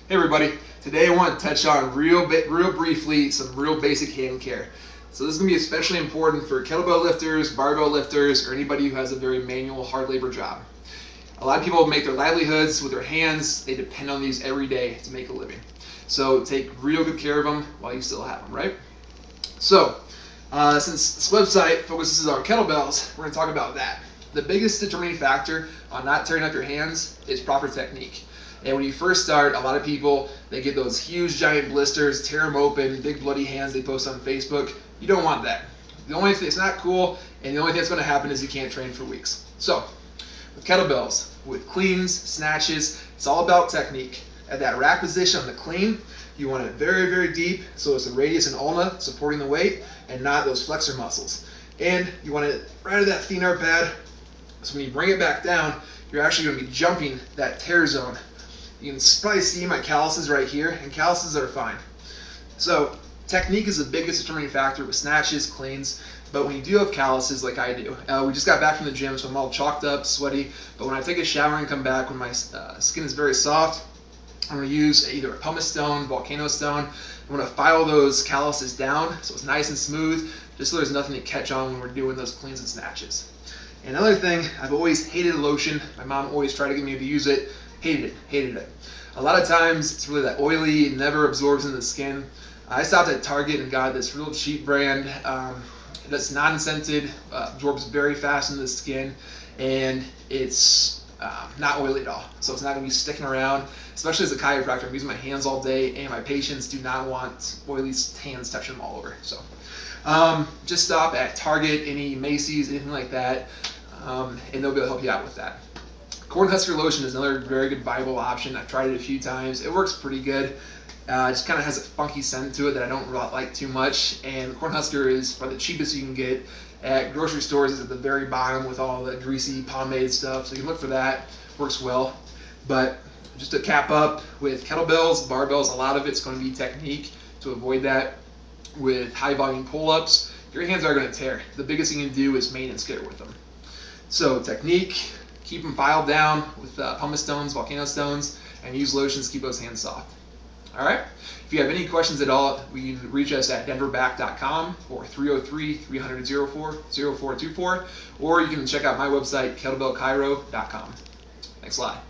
Hey everybody, today I want to touch on real briefly some real basic hand care. So this is going to be especially important for kettlebell lifters, barbell lifters, or anybody who has a very manual, hard labor job. A lot of people make their livelihoods with their hands. They depend on these every day to make a living. So take real good care of them while you still have them, right? So since this website focuses on kettlebells, we're going to talk about that. The biggest determining factor on not tearing up your hands is proper technique. And when you first start, a lot of people, they get those huge giant blisters, tear them open, big bloody hands they post on Facebook. You don't want that. The only thing, it's not cool, and the only thing that's going to happen is you can't train for weeks. So with kettlebells, with cleans, snatches, it's all about technique. At that rack position on the clean, you want it very, very deep, so it's the radius and ulna supporting the weight and not those flexor muscles. And you want it right at that thenar pad, so when you bring it back down, you're actually going to be jumping that tear zone. You can probably see my calluses right here, and calluses are fine. So technique is the biggest determining factor with snatches, cleans, but when you do have calluses like I do, we just got back from the gym, so I'm all chalked up, sweaty, but when I take a shower and come back, when my skin is very soft, I'm going to use either a pumice stone, volcano stone. I'm going to file those calluses down so it's nice and smooth, just so there's nothing to catch on when we're doing those cleans and snatches. And another thing, I've always hated lotion. My mom always tried to get me to use it. Hated it. A lot of times it's really that oily, it never absorbs in the skin. I stopped at Target and got this real cheap brand that's non-scented, absorbs very fast in the skin, and it's not oily at all. So it's not going to be sticking around, especially as a chiropractor. I'm using my hands all day, and my patients do not want oily hands touching them all over. So just stop at Target, any Macy's, anything like that, and they'll be able to help you out with that. Cornhusker lotion is another very good viable option. I've tried it a few times. It works pretty good. It just kind of has a funky scent to it that I don't really like too much. And Cornhusker is probably the cheapest you can get at grocery stores. It's at the very bottom with all the greasy pomade stuff. So you can look for that. Works well. But just to cap up with kettlebells, barbells, a lot of it's going to be technique to avoid that. With high volume pull-ups, your hands are going to tear. The biggest thing you can do is maintenance care with them. So technique. Keep them filed down with pumice stones, volcano stones, and use lotions to keep those hands soft. All right? If you have any questions at all, you can reach us at denverback.com or 303-300-0424, or you can check out my website, kettlebellchiro.com. Thanks a lot.